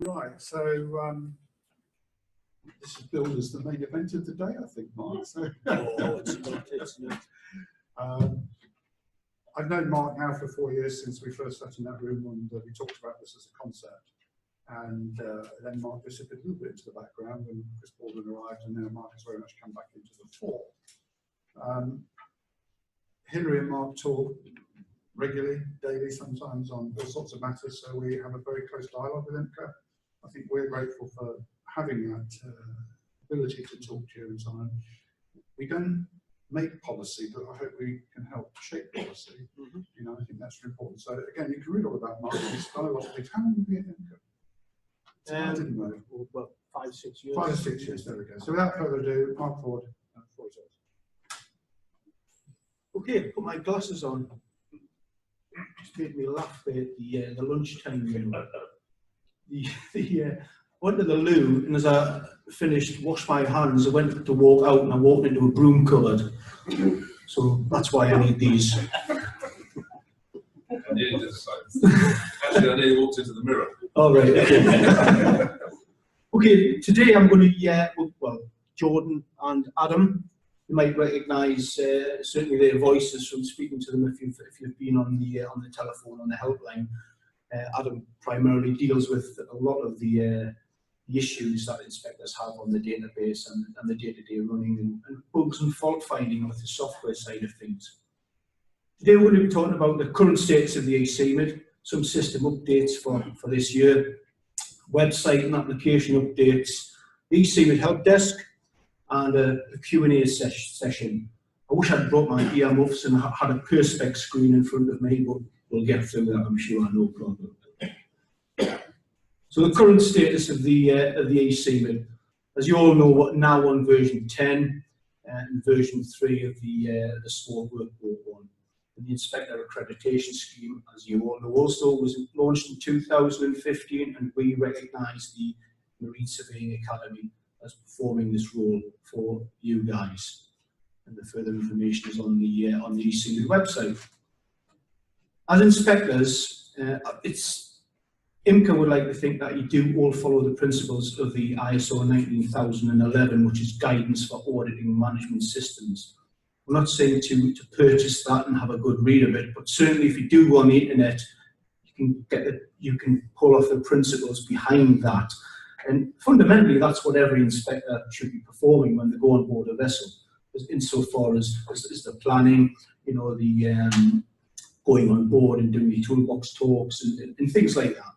Right, so this is billed as the main event of the day, I think, Mark. So it's not. I've known Mark now for 4 years since we first sat in that room and we talked about this as a concept. And then Mark disappeared a little bit into the background when Chris Baldwin arrived, and now Mark has very much come back into the fore. Hilary and Mark talk regularly, daily, sometimes on all sorts of matters, so we have a very close dialogue with IMCA. I think we're grateful for having that ability to talk to you and so on. We don't make policy, but I hope we can help shape policy. You know, I think that's important. So again, you can read all about Mark. He's done a lot of things. How long have you been at IMCA? I didn't know. Well, 5 or 6 years. 5 or 6 years, there we go. So without further ado, Mark Ford, floor is yours. Okay, put my glasses on. Just made me laugh at the lunchtime meal. Went to the loo, and as I finished, washed my hands, I went to walk out and I walked into a broom cupboard. So that's why I need these. I nearly did the same. Actually, I nearly walked into the mirror. All right. Okay. Okay, today I'm going to, well, Jordan and Adam, you might recognise certainly their voices from speaking to them if you've been on the telephone, on the helpline. Adam primarily deals with a lot of the issues that inspectors have on the database and the day-to-day running and bugs and fault finding with the software side of things. Today we're going to be talking about the current status of the eCMID, some system updates for this year, website and application updates, the eCMID help desk, and a Q&A session. I wish I'd brought my earmuffs and had a Perspex screen in front of me, but we'll get through that, I'm sure, no problem. So the current status of the eCMID, as you all know, we're now on version 10 and version 3 of the Sport Workbook 1. And the Inspector Accreditation Scheme, as you all know, also was launched in 2015, and we recognise the Marine Surveying Academy as performing this role for you guys. And the further information is on the eCMID website. As inspectors, IMCA would like to think that you do all follow the principles of the ISO 19011, which is guidance for auditing management systems. I'm not saying to purchase that and have a good read of it, but certainly if you do go on the internet, you can pull off the principles behind that. And fundamentally, that's what every inspector should be performing when they go on board a vessel, insofar as the planning, you know, the going on board and doing the toolbox talks and things like that.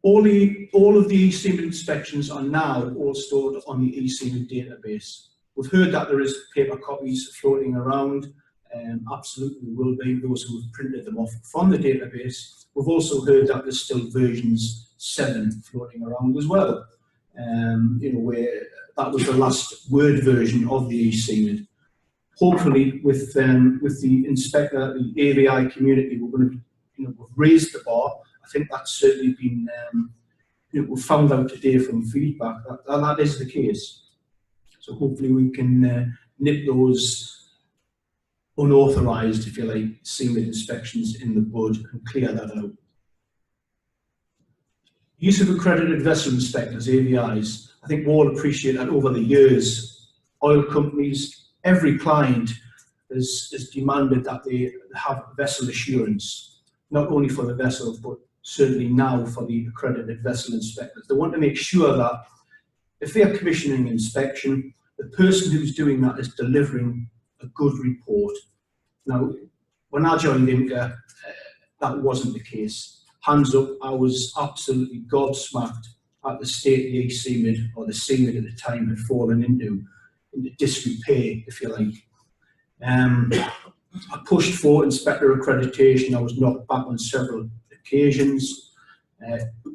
All of the eCMID inspections are now all stored on the eCMID database. We've heard that there is paper copies floating around. Absolutely will be those who have printed them off from the database. We've also heard that there's still versions 7 floating around as well. You know, where that was the last Word version of the eCMID. Hopefully, with the inspector, the AVI community, we're going to, you know, we've raised the bar. I think that's certainly been, you know, we've found out today from feedback that is the case. So hopefully we can nip those unauthorised, if you like, eCMID inspections in the bud and clear that out. Use of accredited vessel inspectors, AVIs. I think we all appreciate that over the years, oil companies, every client has demanded that they have vessel assurance, not only for the vessel, but certainly now for the accredited vessel inspectors. They want to make sure that if they're commissioning inspection, the person who's doing that is delivering a good report. Now, when I joined IMCA, that wasn't the case. Hands up, I was absolutely gobsmacked at the state the eCMID, or the CMID at the time, had fallen into disrepair, if you like. I pushed for inspector accreditation. I was knocked back on several occasions.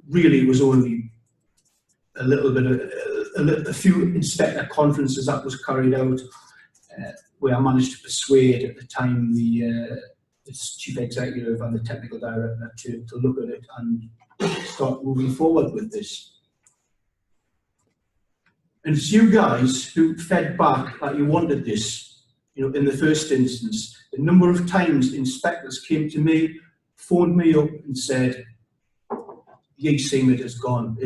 Really, it was only a little bit of a few inspector conferences that was carried out, where I managed to persuade at the time the chief executive and the technical director to look at it and start moving forward with this. And it's you guys who fed back that you wanted this. You know, in the first instance, the number of times inspectors came to me, phoned me up and said, the eCMID has gone.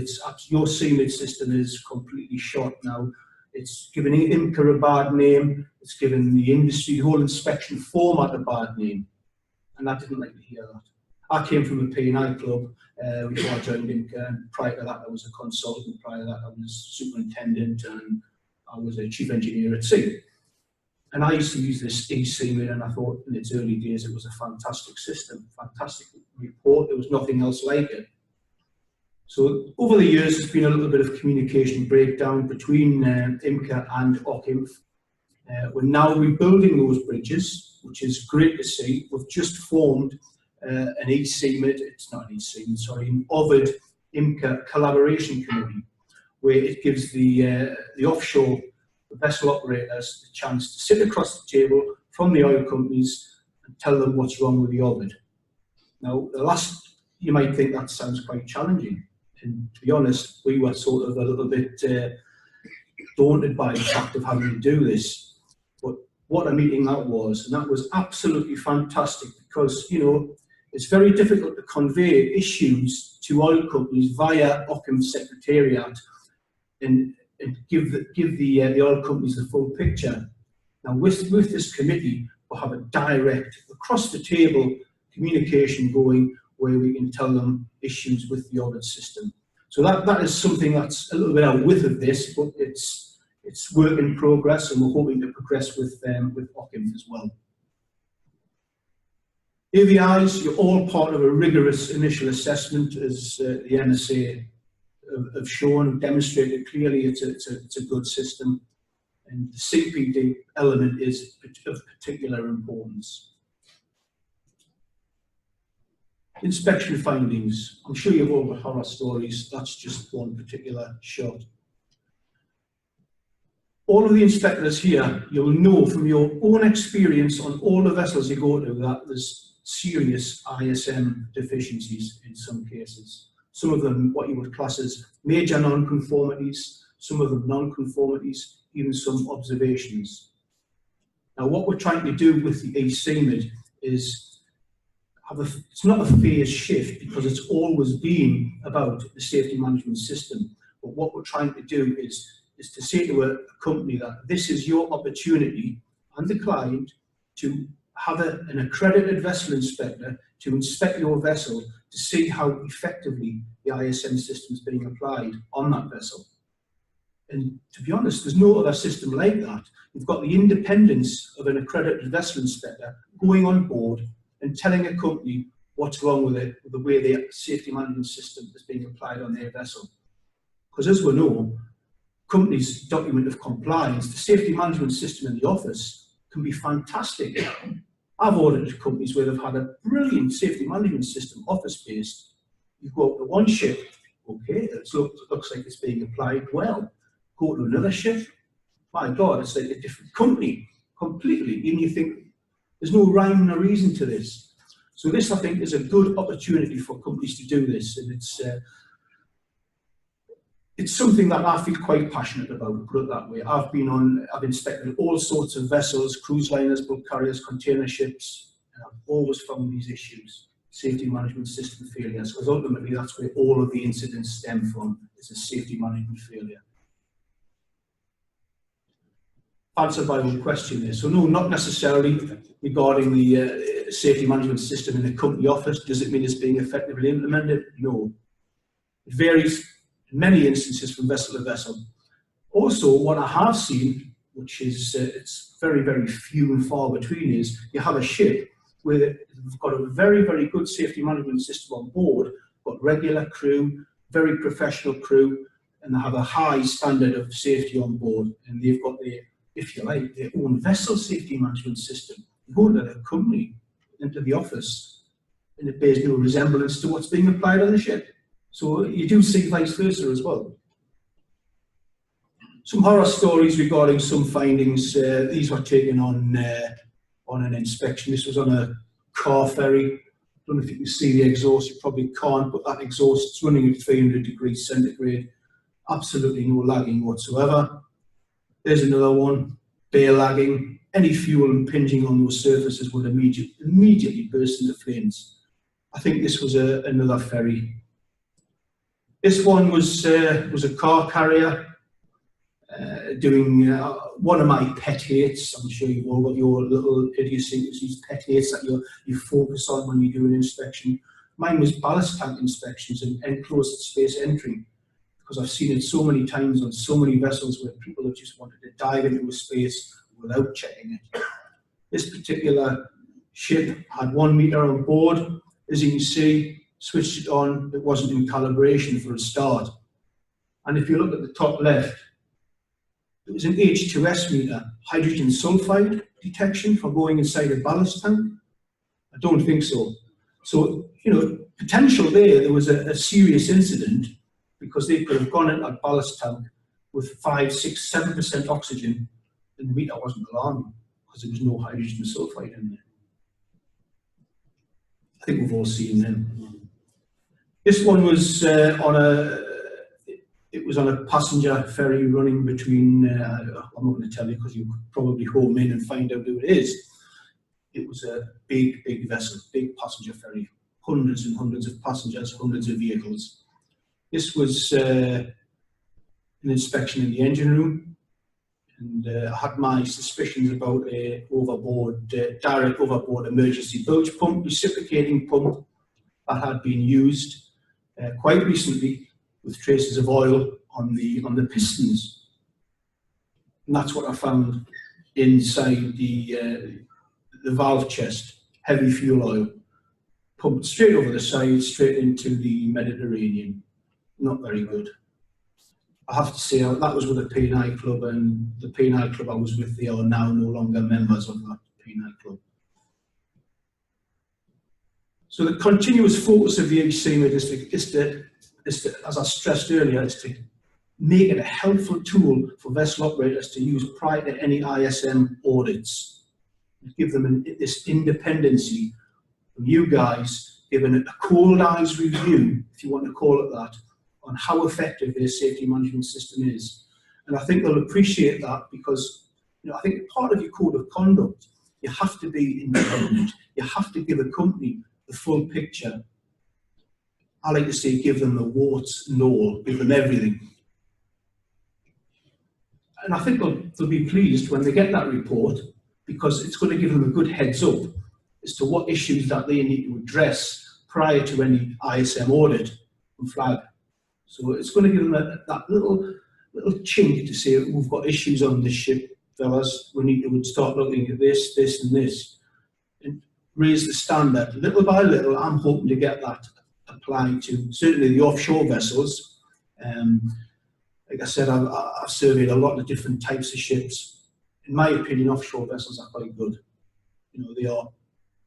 Your CMID system is completely shot now. It's given IMCA a bad name. It's given the industry, the whole inspection format a bad name. And I didn't like to hear that. I came from a P&I club before I joined IMCA, and prior to that I was a consultant, prior to that I was superintendent, and I was a chief engineer at sea. And I used to use this eCMID, and I thought in its early days it was a fantastic system, fantastic report. There was nothing else like it. So over the years there's been a little bit of communication breakdown between IMCA and OCIMF. We're now rebuilding those bridges, which is great to see. We've just formed an eCMID, it's not an eCMID, sorry, an OVID IMCA collaboration committee, where it gives the offshore vessel operators the chance to sit across the table from the oil companies and tell them what's wrong with the OVID. Now, you might think that sounds quite challenging. And to be honest, we were sort of a little bit daunted by the fact of having to do this. But what a meeting that was, and that was absolutely fantastic, because, you know, it's very difficult to convey issues to oil companies via OCIMF Secretariat and give the oil companies the full picture. Now, with this committee, we'll have a direct, across the table communication going, where we can tell them issues with the OVID system. So that is something that's a little bit out of this, but it's work in progress, and we're hoping to progress with OCIMF as well. AVIs, you're all part of a rigorous initial assessment, as the NSA have shown and demonstrated clearly. It's a good system, and the CPD element is of particular importance. Inspection findings. I'm sure you've all got horror stories. That's just one particular shot. All of the inspectors here, you'll know from your own experience on all the vessels you go to that there's serious ISM deficiencies in some cases. Some of them what you would class as major non-conformities, some of them non-conformities, even some observations. Now, what we're trying to do with the eCMID is it's not a phase shift, because it's always been about the safety management system. But what we're trying to do is to say to a company that this is your opportunity, and the client, to have an accredited vessel inspector to inspect your vessel to see how effectively the ISM system is being applied on that vessel. And to be honest, there's no other system like that. You've got the independence of an accredited vessel inspector going on board and telling a company what's wrong with it, with the way the safety management system is being applied on their vessel. Because as we know, companies' document of compliance, the safety management system in the office can be fantastic. I've audited companies where they've had a brilliant safety management system, office-based. You go up to one ship, okay, it looks like it's being applied well. Go to another ship, my God, it's like a different company, completely. Even you think, there's no rhyme or reason to this. So this, I think, is a good opportunity for companies to do this, and it's something that I feel quite passionate about, put it that way. I've inspected all sorts of vessels, cruise liners, bulk carriers, container ships, and I've always found these issues, safety management system failures, because ultimately that's where all of the incidents stem from, is a safety management failure. Answered by one question there. So no, not necessarily regarding the safety management system in the company office. Does it mean it's being effectively implemented? No. It varies in many instances from vessel to vessel. Also, what I have seen, which is it's very, very few and far between, is you have a ship where they've got a very, very good safety management system on board, got regular crew, very professional crew, and they have a high standard of safety on board, and they've got their, if you like, their own vessel safety management system. You go into the company, into the office, and it bears no resemblance to what's being applied on the ship. So you do see vice versa as well. Some horror stories regarding some findings. These were taken on an inspection. This was on a car ferry. I don't know if you can see the exhaust. You probably can't, but that exhaust is running at 300 degrees centigrade. Absolutely no lagging whatsoever. There's another one, bare lagging. Any fuel impinging on those surfaces would immediately burst into flames. I think this was another ferry. This one was a car carrier doing one of my pet hates. I'm sure you've all got your little idiosyncrasies, pet hates that you focus on when you do an inspection. Mine was ballast tank inspections and enclosed space entry, because I've seen it so many times on so many vessels where people have just wanted to dive into a space without checking it. This particular ship had 1 meter on board. As you can see, switched it on, it wasn't in calibration for a start. And if you look at the top left, it was an H2S meter, hydrogen sulfide detection for going inside a ballast tank. I don't think so. So, you know, potential there was a serious incident, because they could have gone into that ballast tank with 5, 6, 7% oxygen, and the meter wasn't alarming because there was no hydrogen sulfide in there. I think we've all seen them. This one was on a passenger ferry running between, I'm not going to tell you because you could probably home in and find out who it is. It was a big, big vessel, big passenger ferry, hundreds and hundreds of passengers, hundreds of vehicles. This was an inspection in the engine room, and I had my suspicions about a direct overboard emergency bilge pump, reciprocating pump that had been used quite recently with traces of oil on the pistons. And that's what I found inside the valve chest, heavy fuel oil, pumped straight over the side, straight into the Mediterranean. Not very good. I have to say, that was with a P&I club, and the P&I club I was with, they are now no longer members of that P&I club. So the continuous focus of the eCMID is to, as I stressed earlier, is to make it a helpful tool for vessel operators to use prior to any ISM audits. Give them this independency from you guys, giving it a cold eyes review, if you want to call it that, on how effective their safety management system is. And I think they'll appreciate that, because, you know, I think part of your code of conduct, you have to be independent. You have to give a company the full picture. I like to say, give them the warts and all, give them everything. And I think they'll be pleased when they get that report, because it's going to give them a good heads up as to what issues that they need to address prior to any ISM audit and flag. So it's going to give them that little chink to say, we've got issues on this ship, fellas, we need to start looking at this, this and this, and raise the standard. Little by little, I'm hoping to get that applied to certainly the offshore vessels. Like I said, I've surveyed a lot of different types of ships. In my opinion, offshore vessels are quite good. You know, they are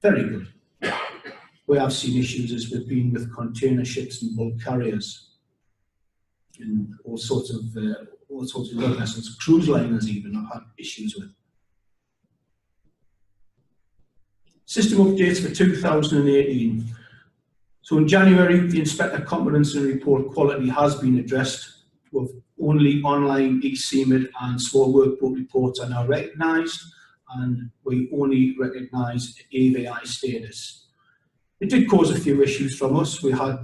very good. Where I've seen issues is with container ships and bulk carriers, and all sorts of other vessels, cruise liners even, I've had issues with. System updates for 2018. So in January, the inspector competence and report quality has been addressed. With only online eCMID and small workbook reports are now recognised, and we only recognise AVI status. It did cause a few issues from us. We had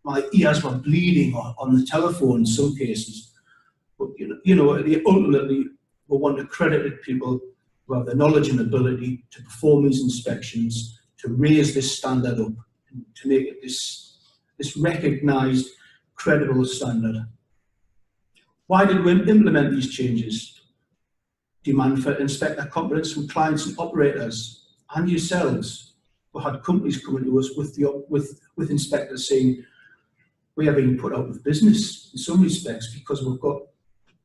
my ears were bleeding on the telephone in some cases, but you know, ultimately we want accredited people who have the knowledge and ability to perform these inspections, to raise this standard up, and to make it this recognised, credible standard. Why did we implement these changes? Demand for inspector competence from clients and operators, and yourselves. We had companies coming to us with inspectors saying, we are being put out of business in some respects because we've got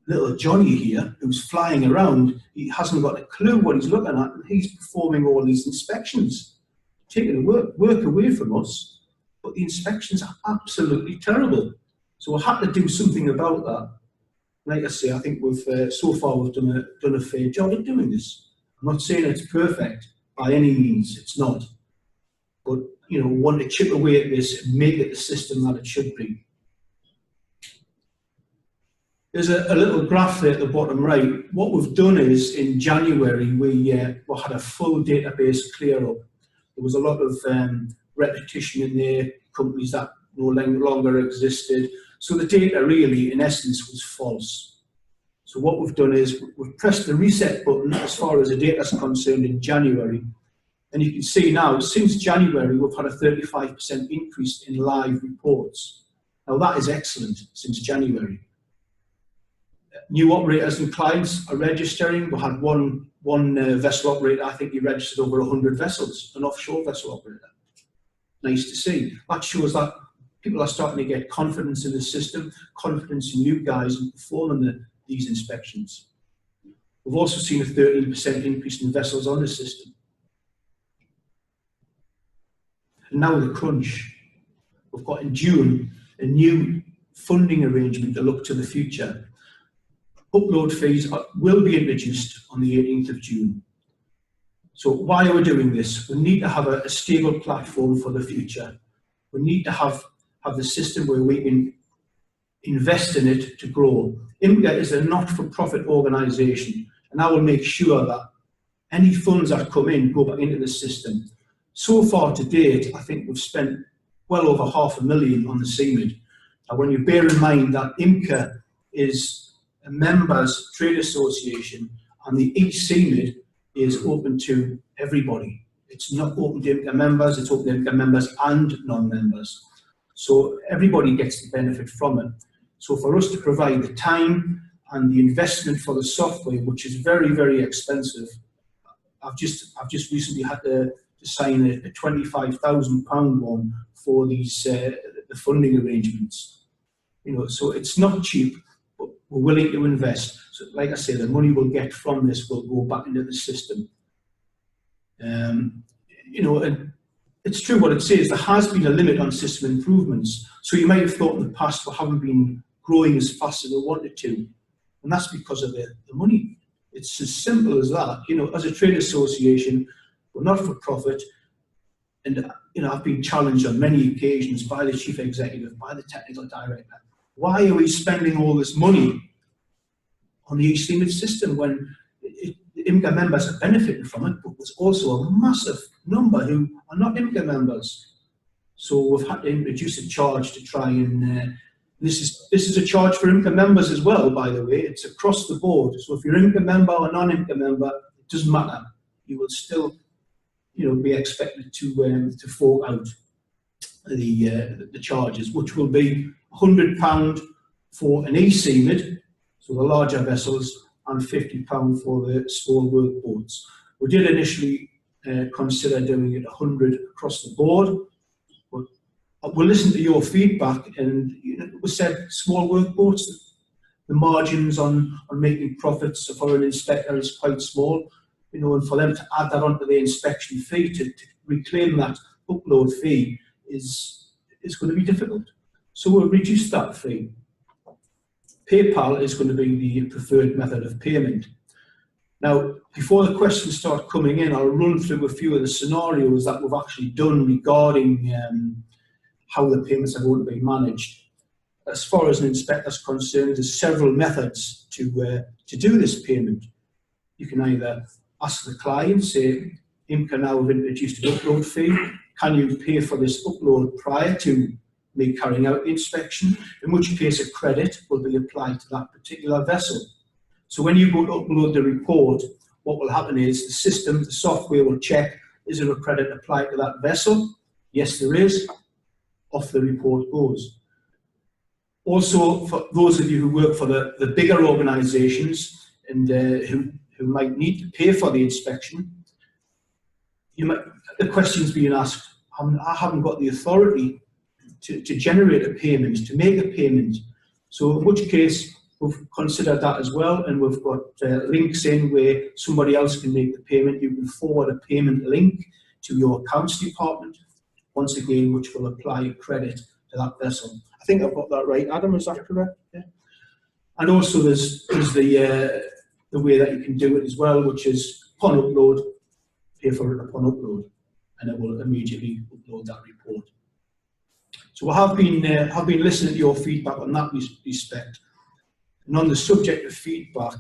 little Johnny here who's flying around. He hasn't got a clue what he's looking at, and he's performing all these inspections, taking the work away from us, but the inspections are absolutely terrible. So we had to do something about that. Like I say, I think we've so far we've done a fair job of doing this. I'm not saying it's perfect by any means, it's not. But you know, we want to chip away at this and make it the system that it should be. There's a little graph there at the bottom right. What we've done is, in January, we had a full database clear up. There was a lot of repetition in there, companies that no longer existed. So the data really, in essence, was false. So what we've done is we've pressed the reset button as far as the data is concerned in January. And you can see now, since January, we've had a 35% increase in live reports. Now that is excellent since January. New operators and clients are registering. We had one vessel operator, I think he registered over 100 vessels, an offshore vessel operator. Nice to see. That shows that people are starting to get confidence in the system, confidence in you guys in performing these inspections. We've also seen a 13% increase in vessels on the system. And now the crunch. We've got in June a new funding arrangement to look to the future. Upload fees will be introduced on the 18th of June. So why are we doing this? We need to have a stable platform for the future. We need to have the system where we can invest in it to grow. eMCA is a not-for-profit organisation, and I will make sure that any funds that come in go back into the system. So far to date, I think we've spent well over $500,000 on the eCMID. Now, when you bear in mind that eMCA is a members trade association and the eCMID is open to everybody. It's not open to eMCA members, it's open to eMCA members and non-members. So everybody gets the benefit from it. So for us to provide the time and the investment for the software, which is very, very expensive, I've just recently had to sign a £25,000 one for these the funding arrangements. You know, so it's not cheap, but we're willing to invest. So, like I say, the money we'll get from this will go back into the system. You know, and it's true what it says. There has been a limit on system improvements. So you might have thought in the past we haven't been growing as fast as we wanted to, and that's because of the money. It's as simple as that. You know, as a trade association, we're not for profit, and you know, I've been challenged on many occasions by the chief executive, by the technical director. Why are we spending all this money on the eCMID system when IMCA members are benefiting from it, but there's also a massive number who are not IMCA members? So we've had to introduce a charge to try and this is a charge for IMCA members as well, by the way. It's across the board. So if you're IMCA member or non-IMCA member, it doesn't matter. You will still, you know, be expected to fork out the charges, which will be £100 for an eCMID, so the larger vessels, and £50 for the small workboats. We did initially consider doing it 100 across the board, but we'll listen to your feedback. And you know, we said small workboats, the margins on making profits for an inspector is quite small, you know, and for them to add that onto the inspection fee to reclaim that upload fee is going to be difficult. So we'll reduce that fee. PayPal is going to be the preferred method of payment. Now, before the questions start coming in, I'll run through a few of the scenarios that we've actually done regarding how the payments are going to be managed. As far as an inspector is concerned, there's several methods to do this payment. You can either ask the client, say, IMCA now have introduced an upload fee. Can you pay for this upload prior to me carrying out the inspection? In which case a credit will be applied to that particular vessel. So when you go to upload the report, what will happen is the system, the software will check, is there a credit applied to that vessel? Yes, there is. Off the report goes. Also, for those of you who work for the bigger organisations and who might need to pay for the inspection, the question's being asked, I haven't got the authority to generate a payment, to make a payment. So in which case, we've considered that as well, and we've got links in where somebody else can make the payment. You can forward a payment link to your accounts department, once again, which will apply a credit to that vessel. I think I've got that right, Adam, is that correct? Yeah. And also there's the way that you can do it as well, which is upon upload, pay for it upon upload, and it will immediately upload that report. So I have been listening to your feedback on that respect. And on the subject of feedback,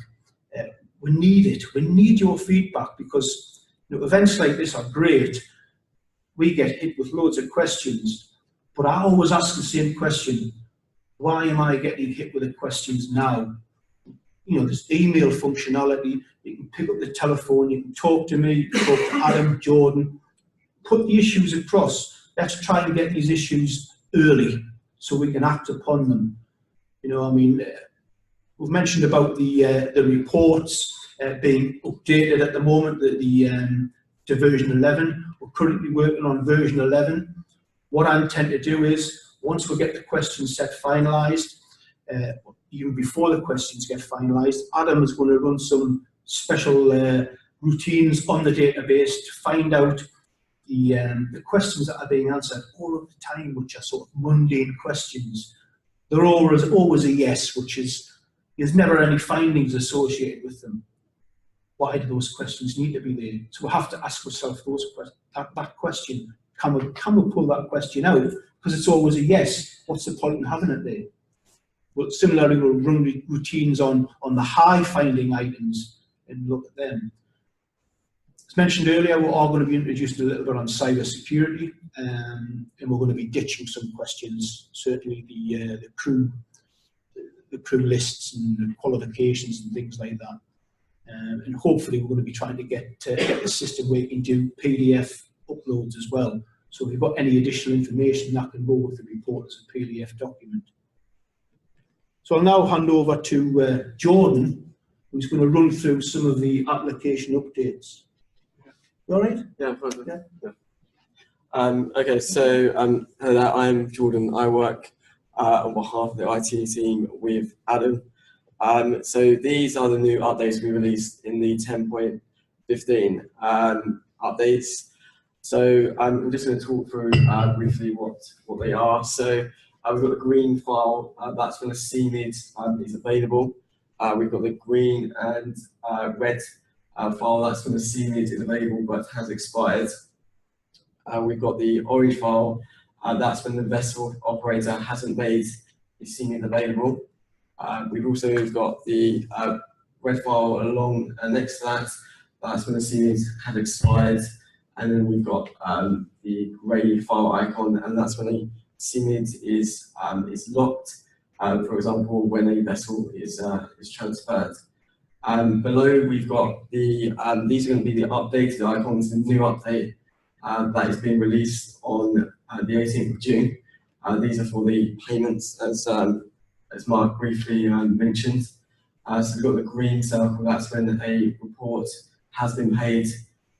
we need it. We need your feedback because, you know, events like this are great. We get hit with loads of questions, But I always ask the same question: why am I getting hit with the questions now? You know, there's email functionality. You can pick up the telephone. You can talk to me. You can talk to Adam, Jordan. Put the issues across. Let's try and get these issues early so we can act upon them. You know, I mean, we've mentioned about the reports being updated at the moment, to version 11. We're currently working on version 11. What I intend to do is, once we get the question set finalised, even before the questions get finalised, Adam is going to run some special routines on the database to find out the questions that are being answered all of the time, which are sort of mundane questions. They're always a yes, which is, there's never any findings associated with them. Why do those questions need to be there? So we have to ask ourselves that question. Can we pull that question out? Because it's always a yes. What's the point in having it there? But similarly, we'll run routines on the high finding items and look at them. As mentioned earlier, we are going to be introducing a little bit on cyber security, and we're going to be ditching some questions. Certainly the crew lists and the qualifications and things like that. And hopefully we're going to be trying to get the system where you can do PDF uploads as well. So if you've got any additional information, that can go with the report as a PDF document. So I'll now hand over to Jordan, who's going to run through some of the application updates. You all right? Yeah, perfect. Yeah. Okay, so hello, I'm Jordan. I work on behalf of the IT team with Adam. So these are the new updates we released in the 10.15 updates. So I'm just going to talk through briefly what they are. So we've got the green file, that's when the eCMID is available. We've got the green and red file, that's when the eCMID is available but has expired. We've got the orange file, that's when the vessel operator hasn't made the eCMID available. We've also got the red file along next to that, that's when the eCMID had expired. And then we've got the grey file icon, and that's when the eCMID is locked. For example, when a vessel is transferred. Below we've got the these are going to be the updated icons, the new update that is being released on the 18th of June. These are for the payments, as Mark briefly mentioned. So we've got the green circle, that's when a report has been paid.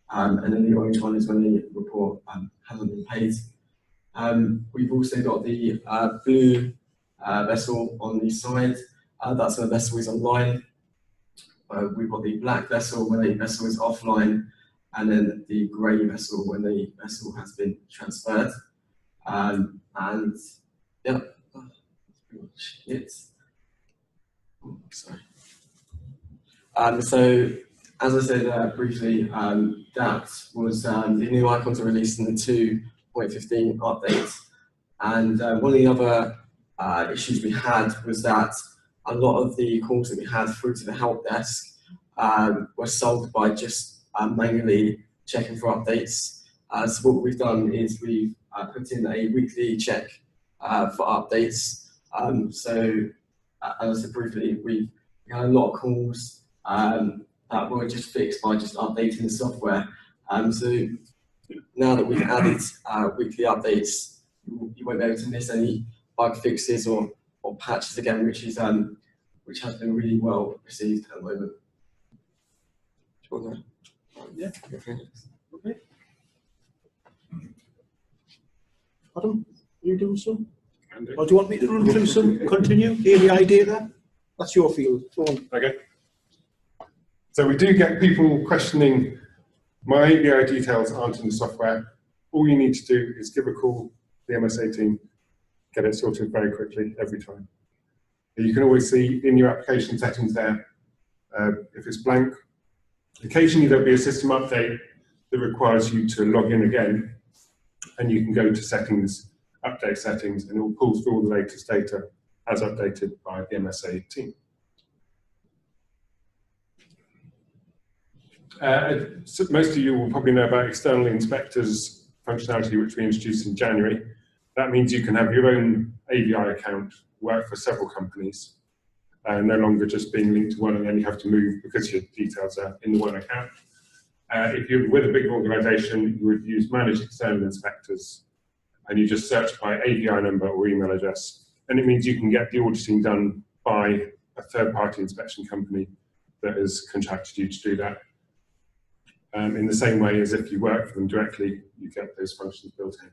And then the orange one is when the report hasn't been paid. We've also got the blue vessel on the side, that's when the vessel is online. We've got the black vessel when the vessel is offline, and then the grey vessel when the vessel has been transferred. And yeah, that's pretty much it. Oh, sorry. So, as I said briefly, that was the new icons are released in the 2.15 update. And one of the other issues we had was that a lot of the calls that we had through to the help desk were solved by just manually checking for updates. So what we've done is we've put in a weekly check for updates. So as I said briefly, we had a lot of calls that were just fixed by just updating the software. So now that we've added weekly updates, you won't be able to miss any bug fixes or patches again, which has been really well received at the moment. Yeah. Okay. Adam, are you doing some? Or do you want me to run through some? Continue. ABI data. That's your field. Go on. Okay. So we do get people questioning, my ABI details aren't in the software. All you need to do is give a call to the MSA team, get it sorted very quickly every time. You can always see in your application settings there, if it's blank. Occasionally there'll be a system update that requires you to log in again, and you can go to settings, update settings, and it will pull through all the latest data as updated by the MSA team. So most of you will probably know about external inspectors functionality, which we introduced in January. That means you can have your own AVI account, work for several companies, no longer just being linked to one and then you have to move because your details are in the one account. If you're with a big organisation, you would use managed external inspectors and you just search by AVI number or email address. And it means you can get the auditing done by a third-party inspection company that has contracted you to do that. In the same way as if you work for them directly, you get those functions built in.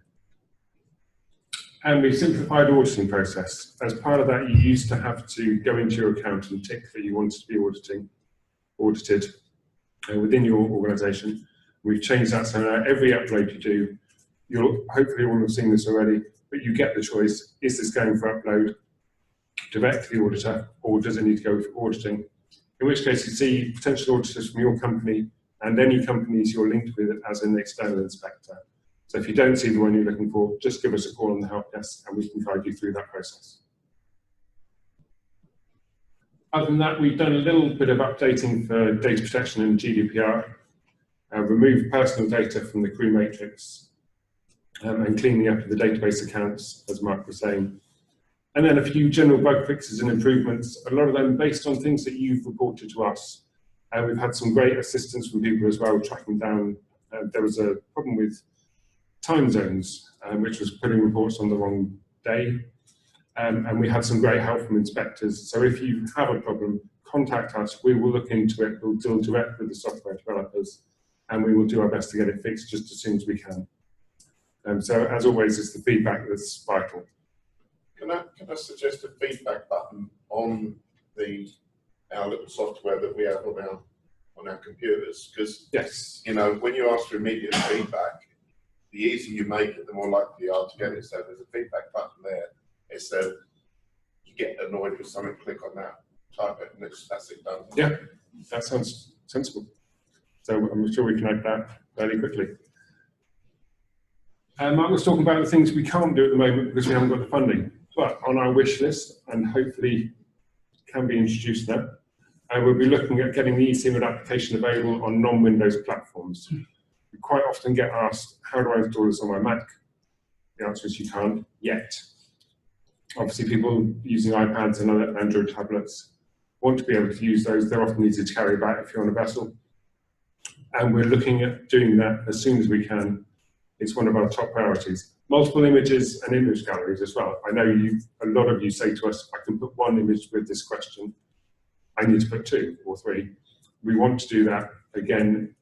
And we've simplified the auditing process. As part of that, you used to have to go into your account and tick that you wanted to be audited within your organisation. We've changed that so now every upload you do, you'll hopefully all have seen this already, but you get the choice, is this going for upload direct to the auditor or does it need to go for auditing? In which case you see potential auditors from your company and any companies you're linked with as an external inspector. So if you don't see the one you're looking for, just give us a call on the help desk and we can guide you through that process. Other than that, we've done a little bit of updating for data protection and GDPR, removed personal data from the crew matrix, and cleaning up the database accounts, as Mark was saying. And then a few general bug fixes and improvements, a lot of them based on things that you've reported to us. And we've had some great assistance from people as well, tracking down. There was a problem with time zones, which was putting reports on the wrong day. And we had some great help from inspectors. So if you have a problem, contact us. We will look into it. We'll deal direct with the software developers, and we will do our best to get it fixed just as soon as we can. So as always, it's the feedback that's vital. Can I suggest a feedback button on our little software that we have on our computers? Because yes, you know, when you ask for immediate feedback, the easier you make it, the more likely you are to get it. So there's a feedback button there. It's you get annoyed with something, click on that, type it, and that's it done. Yeah, that sounds sensible. So I'm sure we can add that fairly quickly. Mark was talking about the things we can't do at the moment because we haven't got the funding, but on our wish list, and hopefully can be introduced now, we'll be looking at getting the eCMID application available on non-Windows platforms. We quite often get asked, how do I install this on my Mac? The answer is you can't yet. Obviously, people using iPads and other Android tablets want to be able to use those. They're often easy to carry back if you're on a vessel. And we're looking at doing that as soon as we can. It's one of our top priorities. Multiple images and image galleries as well. I know a lot of you say to us, I can put one image with this question. I need to put 2 or 3. We want to do that. Again,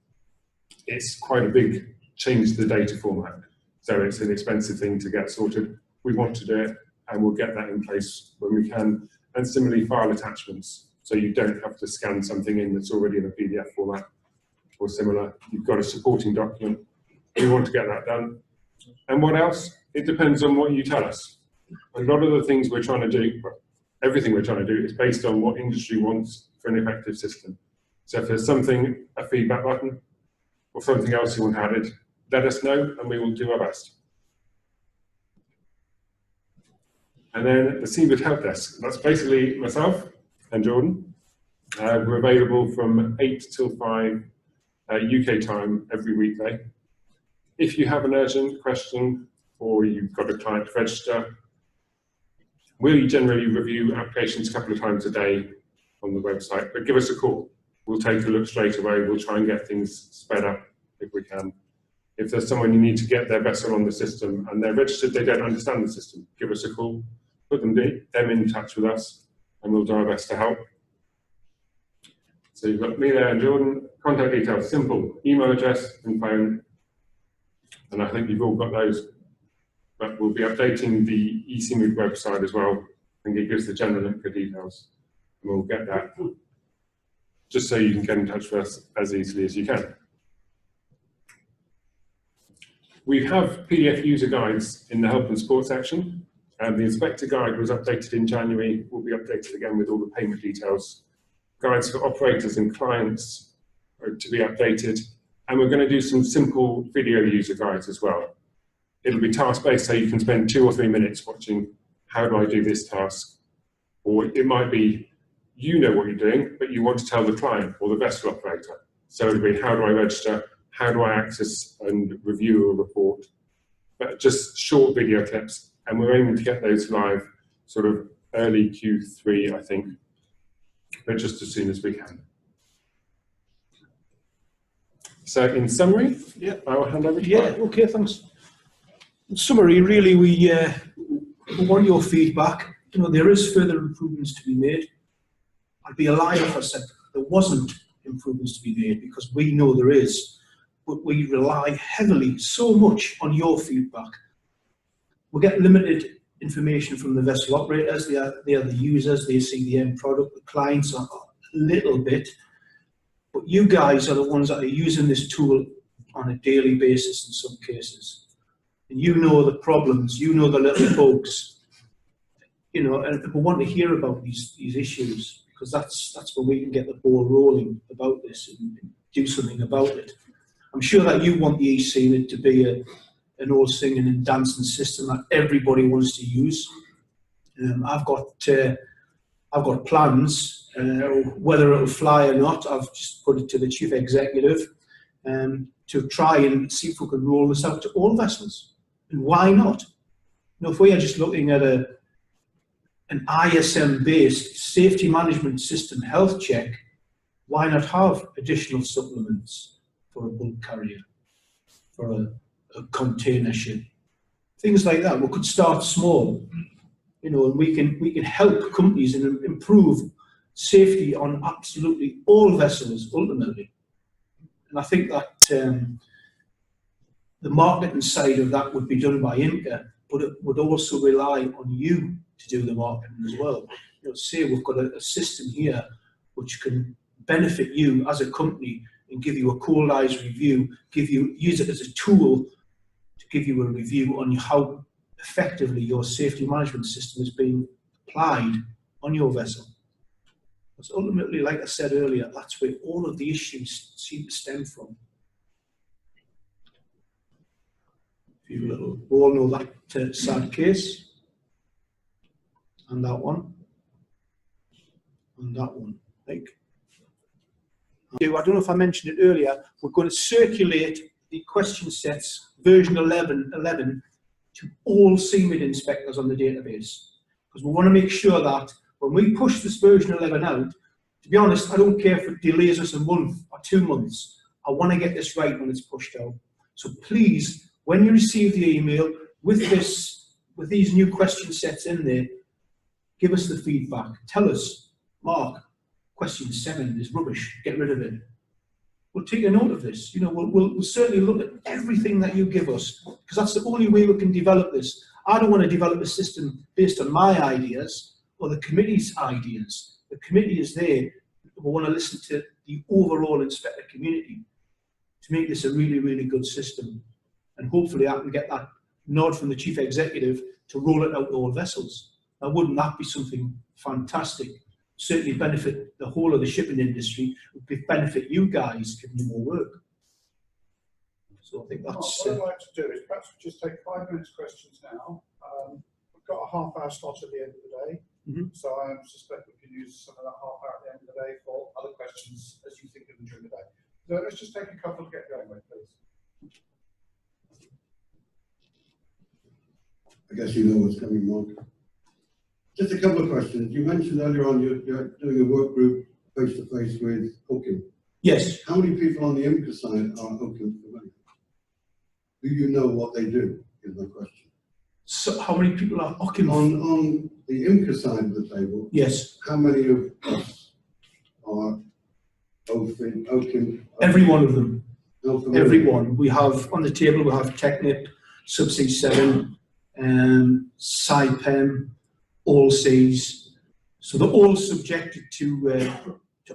it's quite a big change to the data format. So it's an expensive thing to get sorted. We want to do it, and we'll get that in place when we can. And similarly, file attachments. So you don't have to scan something in that's already in a PDF format or similar. You've got a supporting document. We want to get that done. And what else? It depends on what you tell us. A lot of the things we're trying to do, everything we're trying to do, is based on what industry wants for an effective system. So if there's something, a feedback button, or something else you want added, let us know and we will do our best. And then the eCMID help desk. That's basically myself and Jordan. We're available from 8 till 5 UK time every weekday. If you have an urgent question or you've got a client to register, we generally review applications a couple of times a day on the website, but give us a call. We'll take a look straight away. We'll try and get things sped up if we can. If there's someone you need to get their vessel on the system and they're registered, they don't understand the system, give us a call, put them in touch with us, and we'll do our best to help. So you've got me there and Jordan. Contact details, simple, email address and phone. And I think you've all got those. But we'll be updating the eCMID website as well. I think it gives the general link for details. And we'll get that just so you can get in touch with us as easily as you can. We have PDF user guides in the help and support section. And the inspector guide was updated in January. Will be updated again with all the payment details. Guides for operators and clients are to be updated. And we're going to do some simple video user guides as well. It'll be task-based, so you can spend 2 or 3 minutes watching, how do I do this task? Or it might be, you know what you're doing, but you want to tell the client or the vessel operator. So it'll be, how do I register? How do I access and review a report? But just short video clips. and we're aiming to get those live sort of early Q3, I think, but just as soon as we can. So in summary, Yeah. I will hand over to Yeah, Mark. okay, thanks. In summary, really, we want your feedback. You know, there is further improvements to be made. I'd be a liar if I said there wasn't improvements to be made, because we know there is, but we rely heavily, so much on your feedback. We get limited information from the vessel operators. They are the users, they see the end product. The clients are a little bit, but you guys are the ones that are using this tool on a daily basis in some cases. And you know the problems, you know the little bugs, you know, and people want to hear about these issues, because that's where we can get the ball rolling about this and do something about it. I'm sure that you want the eCMID to be an all singing and dancing system that everybody wants to use. I've got plans, whether it'll fly or not. I've just put it to the chief executive to try and see if we can roll this out to all vessels. And why not? You know, if we are just looking at an ISM-based safety management system health check, why not have additional supplements for a bulk carrier, for a container ship, things like that? We could start small, you know, and we can help companies and improve safety on absolutely all vessels ultimately. And I think that the marketing side of that would be done by IMCA, but it would also rely on you to do the marketing as well. You know, say we've got a system here which can benefit you as a company and give you a cold eyes review, use it as a tool to give you a review on how effectively your safety management system is being applied on your vessel. Because ultimately, like I said earlier, that's where all of the issues seem to stem from. We all know that sad case, and that one, and that one. Like, I don't know if I mentioned it earlier, we're going to circulate the question sets version 11 to all eCMID inspectors on the database, because we want to make sure that when we push this version 11 out, to be honest, I don't care if it delays us a month or 2 months. I want to get this right when it's pushed out. So please, when you receive the email with these new question sets in there, give us the feedback. Tell us, Mark, question 7 is rubbish, get rid of it. We'll take a note of this. You know, we'll certainly look at everything that you give us, because that's the only way we can develop this. I don't want to develop a system based on my ideas or the committee's ideas. The committee is there. We want to listen to the overall inspector community to make this a really, really good system. And hopefully I can get that nod from the chief executive to roll it out to all vessels. Now, wouldn't that be something fantastic? Certainly benefit the whole of the shipping industry, would benefit you guys, giving you more work. So I think that's... What I'd like to do is perhaps just take 5 minutes questions now. We've got a half-hour slot at the end of the day, so I suspect we can use some of that half hour at the end of the day for other questions as you think of them during the day. So let's just take a couple to get going with, please. I guess you know what's coming, Mark. Just a couple of questions. You mentioned earlier on you're doing a work group face-to-face with OCIM. Yes. How many people on the IMCA side are OCIM familiar? Do you know what they do, is my question. So how many people are OCIM? On the IMCA side of the table, yes. How many of us are OCIM? Every one of them. Every one. We have, on the table, we have TECNIP, Subsea 7, SciPem, All Seas. So they're all subjected to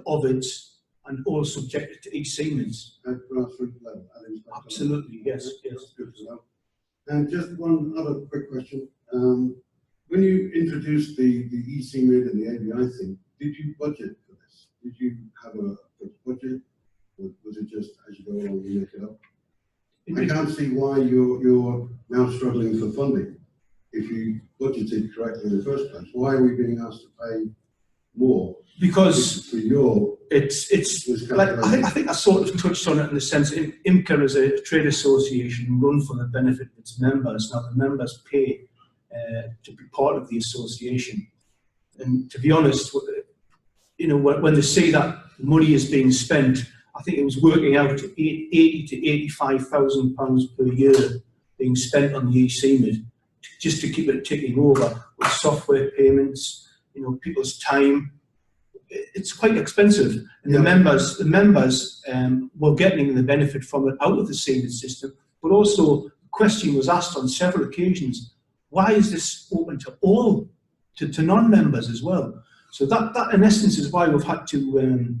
OVIDs and all subjected to eCMIDs. At grassroots level? Absolutely, yes, yes. That's good to know. And just one other quick question. When you introduced the eCMID and the ABI thing, did you budget for this? Did you have a budget? Or was it just as you go along, you make it up? I can't see why you're now struggling for funding. If you budgeted correctly in the first place, why are we being asked to pay more? Because for your it's like I think I sort of touched on it in the sense that IMCA is a trade association run for the benefit of its members. Now the members pay to be part of the association. And to be honest, you know, when they see that money is being spent, I think it was working out to 80 to 85,000 pounds per year being spent on the eCMID, just to keep it ticking over with software payments, you know, people's time. It's quite expensive, and the members were getting the benefit from it out of the eCMID system. But also, the question was asked on several occasions: why is this open to all, to non-members as well? So that in essence is why we've had to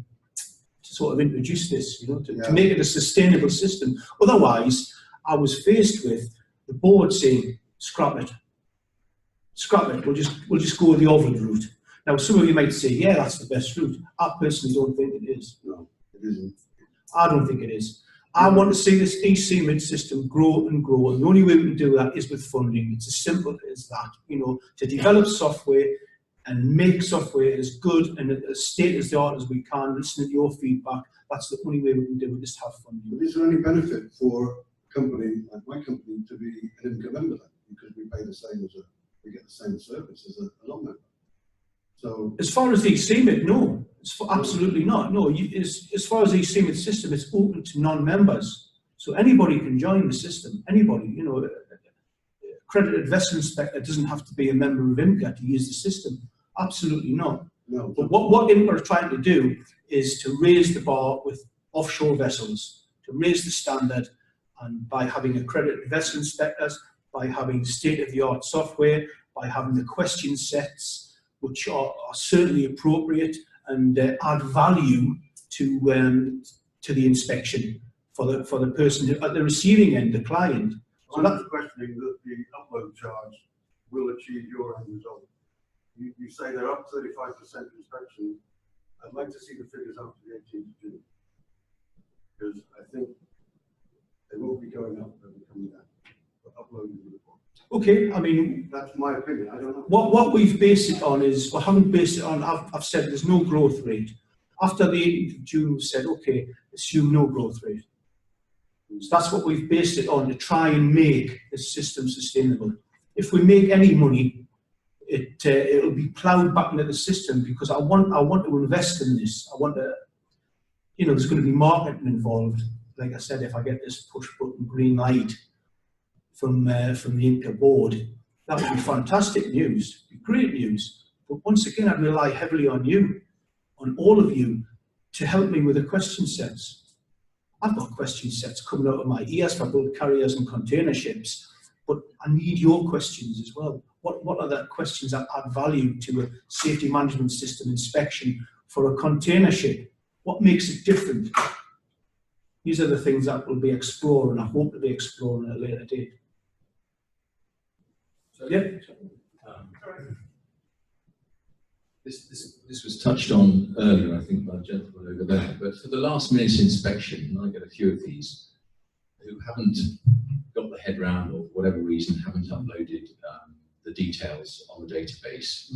sort of introduce this, you know, to make it a sustainable system. Otherwise, I was faced with the board saying, "Scrap it, scrap it. We'll just go the Ovid route." Now, some of you might say, "Yeah, that's the best route." I personally don't think it is. No, it isn't. I don't think it is. I want to see this eCMID system grow and grow, and the only way we can do that is with funding. It's as simple as that, you know, to develop software and make software as good and as state-of-the-art as we can, listen to your feedback. That's the only way we can do it, just have funding. But is there any benefit for a company like my company to be an IMCA member then? Because we pay the same we get the same service as a non-member. So, as far as the eCMID, no, absolutely not. No, as far as the eCMID system, it's open to non-members, so anybody can join the system. Anybody, you know, accredited vessel inspector doesn't have to be a member of IMCA to use the system. Absolutely not. no. But what IMCA are trying to do is to raise the bar with offshore vessels, to raise the standard, and by having accredited vessel inspectors, by having state-of-the-art software, by having the question sets, which are certainly appropriate and add value to the inspection for the person at the receiving end, the client. So I'm just questioning that the upload charge will achieve your end result. You say they're up 35% inspection. I'd like to see the figures after the 18th of June, because I think they will be going up, they'll be coming down, but uploading the report. Okay, I mean, that's my opinion. I don't know. What we've based it on is, we haven't based it on, I've said there's no growth rate. After the 18th of June, we said, okay, assume no growth rate. So that's what we've based it on, to try and make the system sustainable. If we make any money, it'll be ploughed back into the system, because I want to invest in this. I want to, you know, there's going to be marketing involved. Like I said, if I get this push button green light from the IMCA board, that would be fantastic news, be great news. But once again, I rely heavily on you, on all of you, to help me with the question sets. I've got question sets coming out of my ears for both carriers and container ships, but I need your questions as well. What are the questions that add value to a safety management system inspection for a container ship? What makes it different? These are the things that we'll be exploring. I hope to be exploring at a later date. So, yeah. This was touched on earlier, I think, by the gentleman over there. But for the last minute inspection, and I get a few of these, who haven't got the head round, or for whatever reason haven't uploaded the details on the database.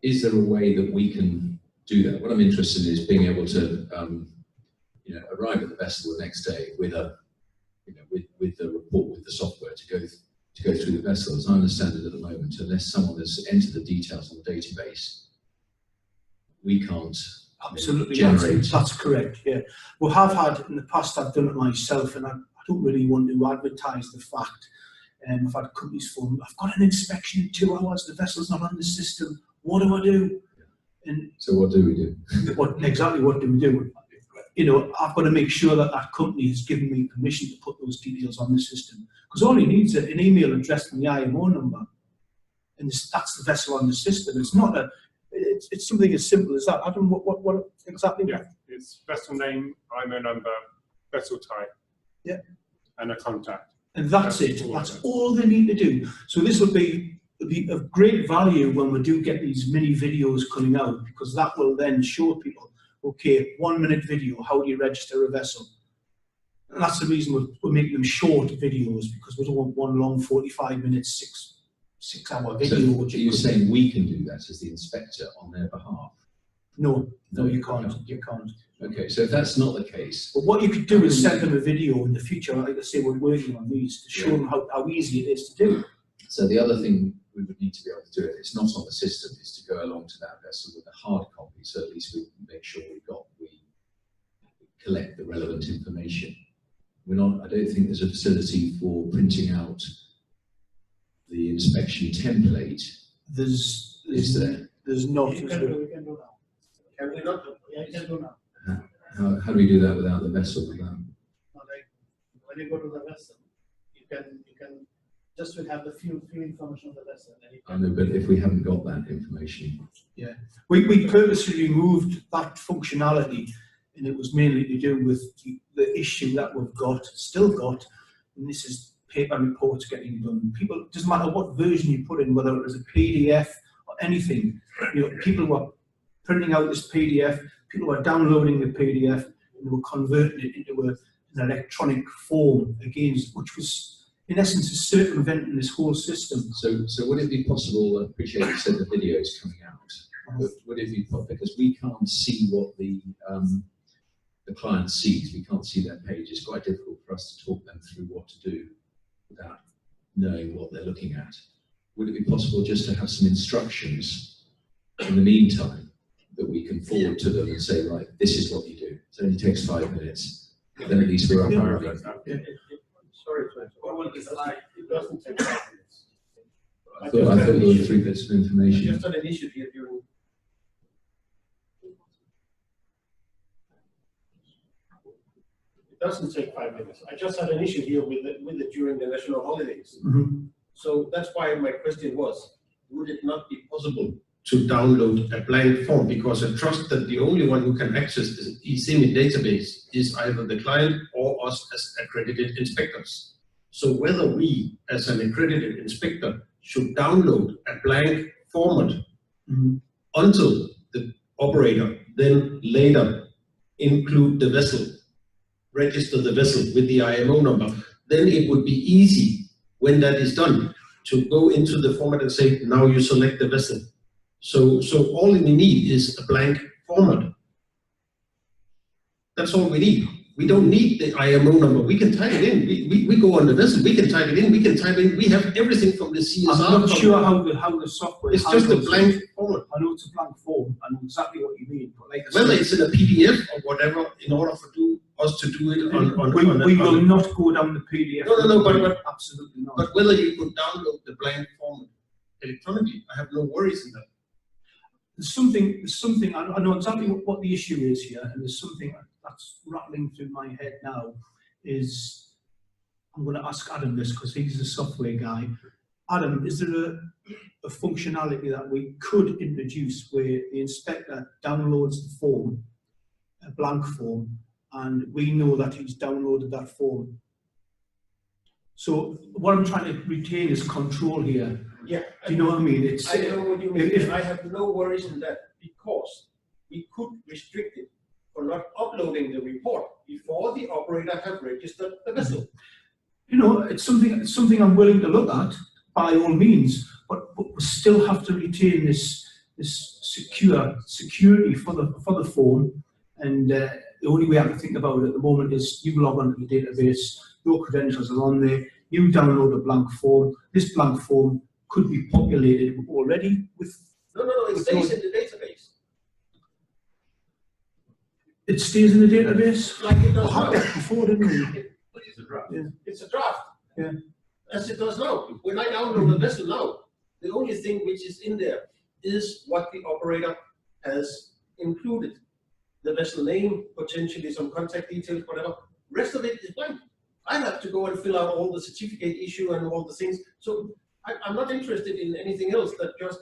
Is there a way that we can do that? What I'm interested in is being able to, you know, arrive at the vessel the next day with a, you know, with the report, with the software to go through the vessel. As I understand it at the moment, unless someone has entered the details on the database, we can't absolutely generate. That's correct. Yeah, we have had in the past. I've done it myself, and I don't really want to advertise the fact. I've had companies phone, "I've got an inspection in 2 hours. The vessel's not on the system. What do I do?" And so what do we do? What do we do? You know, I've got to make sure that that company has given me permission to put those details on the system, because all he needs is an email address and the IMO number, and that's the vessel on the system. It's not a. It's something as simple as that. Adam, what exactly? Yeah, it's vessel name, IMO number, vessel type, yeah, and a contact. And that's it. That's all they need to do. So this will be of great value when we do get these mini videos coming out, because that will then show people, okay, 1 minute video, how do you register a vessel? And that's the reason we're making them short videos, because we don't want one long 45 minutes, six hour video. So you're saying we can do that as the inspector on their behalf? No, No, you you can't. can't. You can't. Okay, so if that's not the case, But what you could do is send them a video in the future. Like I say, we're working on these to show them how easy it is to do. so the other thing we would need to be able to do, it, it's not on the system, is to go along to that vessel with a hard copy, so at least we can make sure we collect the relevant information. I don't think there's a facility for printing out the inspection template. There's not. We can do now. Can we not? Yeah, you can do now. How do we do that without the vessel? Like when you go to the vessel, you can just will have the few information of the vessel. I know, but if we haven't got that information, We purposely removed that functionality, and it was mainly to do with the issue that we've still got, and this is paper reports getting done. People, it doesn't matter what version you put in, whether it was a PDF or anything, people were printing out this PDF, people were downloading the PDF, and they were converting it into an electronic form again, which was, in essence, is circumventing this whole system. so would it be possible, I appreciate you said the video is coming out, but would it be possible, because we can't see what the client sees, we can't see that page, it's quite difficult for us to talk them through what to do without knowing what they're looking at. Would it be possible just to have some instructions in the meantime that we can forward to them and say, right, this is what you do, it only takes 5 minutes, then at least we're up and running. Sorry, it doesn't take 5 minutes. I thought there were 3 bits of information. Just had an issue here during. It doesn't take 5 minutes. I just had an issue here with it during the national holidays. Mm-hmm. So that's why my question was, would it not be possible to download a blank form? Because I trust that the only one who can access the eCMID database is either the client or us as accredited inspectors. So whether we, as an accredited inspector, should download a blank format until the operator then later include the vessel, register the vessel with the IMO number, then it would be easy when that is done to go into the format and say, now you select the vessel. So all we need is a blank format. That's all we need. We don't need the IMO number. We can type it in. We go on the vessel. We can type it in. We can type in. We have everything from the CSR. I'm not sure how the software. It's just a blank format. I know it's a blank form. I know exactly what you mean. But like whether it's in a PDF or whatever, in order for us to do it on we will not go down the PDF. No, but absolutely not. But whether you could download the blank format electronically, I have no worries in that. There's something. I know exactly what the issue is here, and there's something that's rattling through my head now. Is I'm going to ask Adam this because he's the software guy. Adam, is there a functionality that we could introduce where the inspector downloads the form, a blank form, and we know that he's downloaded that form? So what I'm trying to retain is control here. Yeah. Do you know what I mean? I know what you mean. I have no worries in that because we could restrict it for not uploading the report before the operator have registered the vessel. You know, it's something I'm willing to look at by all means, but we still have to retain this security for the form. And the only way I can think about it at the moment is you log onto the database, your credentials are on there, you download a blank form. This blank form could be populated already with. No, it stays in the database. It stays in the database? Like it does now. Before, didn't we? It's a draft. Yeah. It's a draft. Yeah. As it does now. When I download the vessel now, the only thing which is in there is what the operator has included. The vessel name, potentially some contact details, whatever. Rest of it is blank. I have to go and fill out all the certificate issue and all the things. So I'm not interested in anything else that just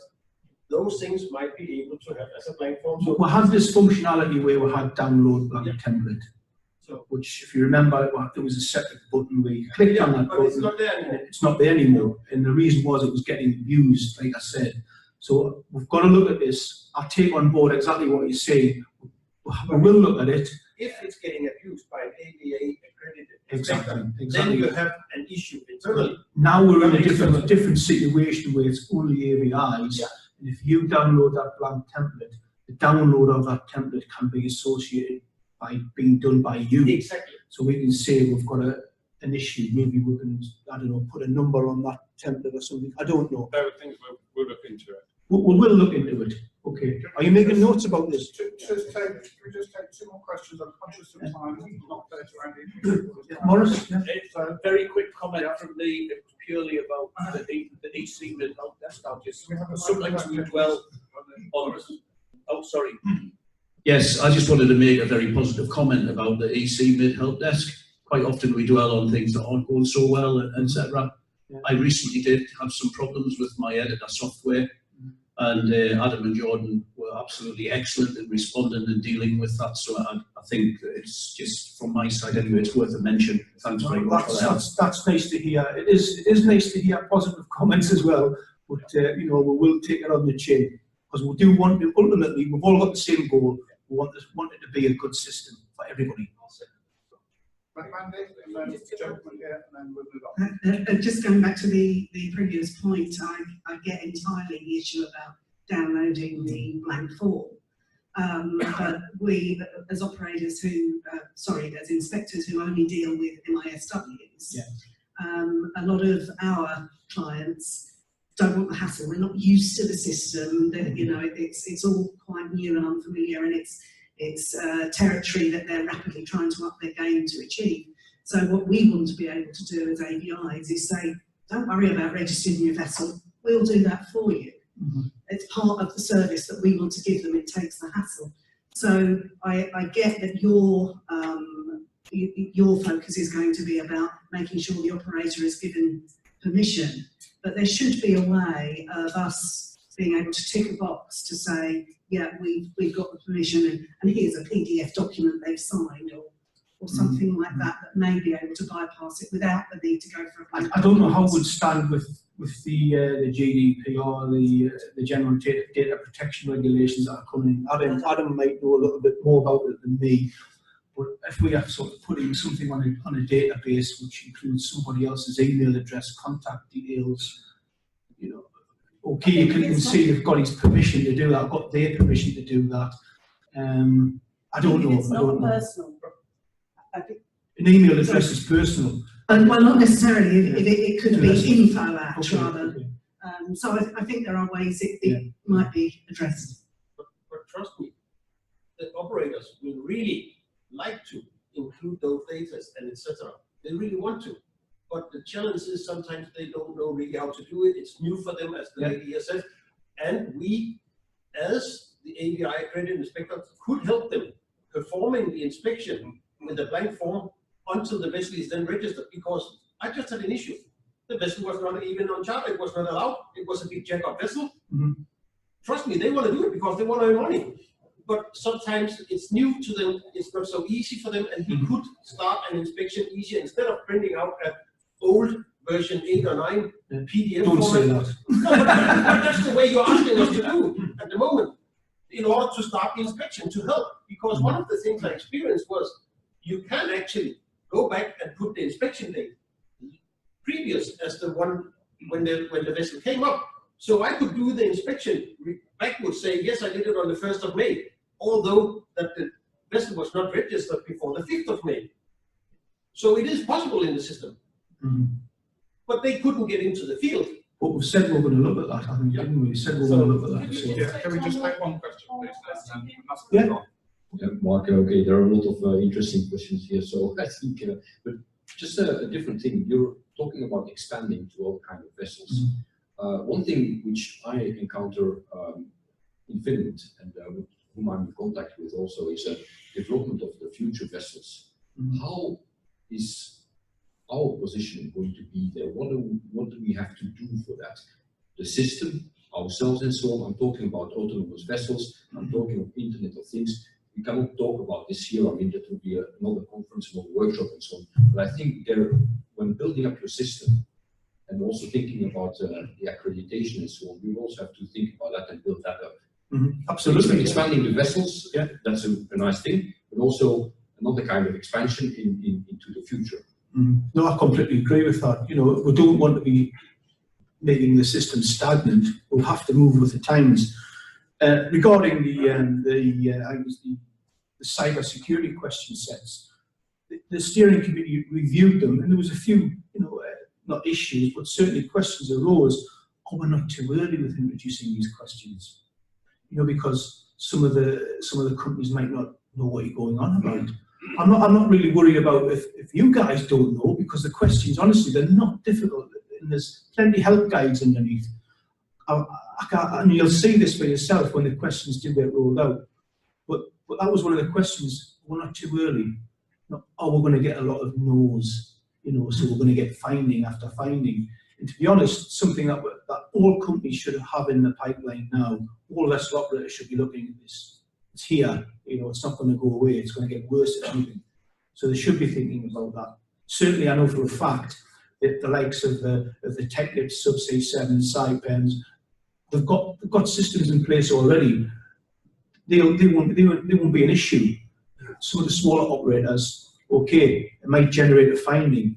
those things might be able to have as a blank form. So we had this functionality where we had download blank template. So, which, if you remember, there was a separate button where you clicked on that button. It's not there anymore. It's not there anymore. And the reason was it was getting abused, like I said. So we've got to look at this. I take on board exactly what you're saying. We will look at it. If it's getting abused by an ABA accredited Exactly. then you have an issue internally. Now we're in a different situation where it's only ABIs. Yeah. And if you download that blank template, the download of that template can be associated by being done by you. Exactly. So we can say we've got an issue, maybe we can, I don't know, put a number on that template or something, I don't know. There are things we'll look into it. We'll look into it. Okay. Are you making notes about this? Can we just take 2 more questions? I'm conscious of time. It's not fair to Andy. Morris? Yeah. It's a very quick comment from me, purely about the eCMID help desk. I'll just sometimes we dwell on this. Oh, sorry. Yes, I just wanted to make a very positive comment about the eCMID help desk. Quite often we dwell on things that aren't going so well, etc. Yeah. I recently did have some problems with my editor software, and Adam and Jordan were absolutely excellent in responding and dealing with that. So I think it's just from my side anyway, it's worth a mention. Thanks very much for that. That's nice to hear. It is nice to hear positive comments as well. But you know, we will take it on the chin, because we do want to, ultimately, we've all got the same goal. We want it to be a good system for everybody. Mandy, and then gentleman here, and then we'll move on. Just going back to the previous point, I get entirely the issue about downloading the blank form. But we, as operators who, as inspectors who only deal with MISWs, a lot of our clients don't want the hassle. We're not used to the system. You know, it's all quite new and unfamiliar, and it's territory that they're rapidly trying to up their game to achieve. So what we want to be able to do as ABIs is say, don't worry about registering your vessel, we'll do that for you. Mm-hmm. It's part of the service that we want to give them, it takes the hassle. So I get that your focus is going to be about making sure the operator is given permission, but there should be a way of us being able to tick a box to say, yeah, we've got the permission, and here's a PDF document they've signed, or something like that may be able to bypass it without the need to go for a blank. I don't know how it would stand with the GDPR, the general data protection regulations that are coming. Adam might know a little bit more about it than me. But if we are sort of putting something on a database which includes somebody else's email address, contact details, you know, okay, you can see you've got his permission to do that, I've got their permission to do that. I don't know. It's not personal. An email address is personal. Well, not necessarily. It could be info at Okay, rather. okay. So I think there are ways it might be addressed. But trust me, the operators will really like to include those data and etc. They really want to. But the challenge is sometimes they don't know really how to do it. It's new for them, as the lady has said. And we, as the ABI accredited inspector, could help them performing the inspection with a blank form until the vessel is then registered. Because I just had an issue. The vessel was not even on charter. It was not allowed. It was a big jack-up vessel. Mm-hmm. Trust me, they want to do it because they want to earn money. But sometimes it's new to them. It's not so easy for them. And we could start an inspection easier instead of printing out a old version 8 or 9 PDF Don't say format. that. No, but that's the way you're asking us to do at the moment, in order to start the inspection to help. Because one of the things I experienced was you can actually go back and put the inspection date previous as the one when the vessel came up. So I could do the inspection backwards, say yes, I did it on the 1st of May, although that the vessel was not registered before the 5th of May. So it is possible in the system. Mm-hmm. But they couldn't get into the field. But we've said we're going to look at that, haven't we? Didn't we? We said we're going to look at that. So. Yeah, can we just take one question, please? Yeah. Yeah, Mark, okay, there are a lot of interesting questions here, so I think, but just a different thing. You're talking about expanding to all kinds of vessels. Mm-hmm. One thing which I encounter in Finland, and whom I'm in contact with also, is a development of the future vessels. Mm-hmm. How is our position going to be there? What do we have to do for that? The system, ourselves and so on. I'm talking about autonomous vessels, I'm talking of Internet of Things. We cannot talk about this here. I mean, that will be another conference, another workshop and so on. But I think when building up your system and also thinking about the accreditation and so on, we also have to think about that and build that up. Mm-hmm. Absolutely. Expanding the vessels, yeah, that's a nice thing, but also another kind of expansion into the future. Mm-hmm. No, I completely agree with that. You know, we don't want to be making the system stagnant. We'll have to move with the times. Regarding the cyber security question sets, the steering committee reviewed them, and there was a few, not issues, but certainly questions arose. Oh, we're not too early with introducing these questions, because some of the companies might not know what you're going on about. I'm not really worried about if you guys don't know, because the questions, honestly, they're not difficult, and there's plenty of help guides underneath. And you'll see this for yourself when the questions do get rolled out. But that was one of the questions. We're not too early. We're going to get a lot of no's, so we're going to get finding after finding. And to be honest, something that all companies should have in the pipeline now. All vessel operators should be looking at this. It's here. It's not going to go away. It's going to get worse at anything. So they should be thinking about that. Certainly, I know for a fact that the likes of the TechLips, Subsea 7, Saipens, they've got systems in place already. They won't be an issue. Some of the smaller operators, okay, it might generate a finding,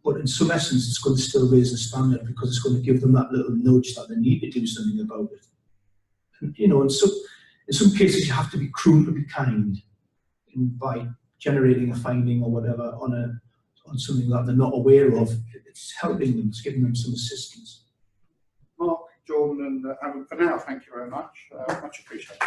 but in some essence, it's going to still raise the standard because it's going to give them that little nudge that they need to do something about it. And, in some cases, you have to be cruel to be kind by generating a finding or whatever on something that they're not aware of. It's helping them. It's giving them some assistance. Mark, Jordan, and Adam, for now, thank you very much. Much appreciated.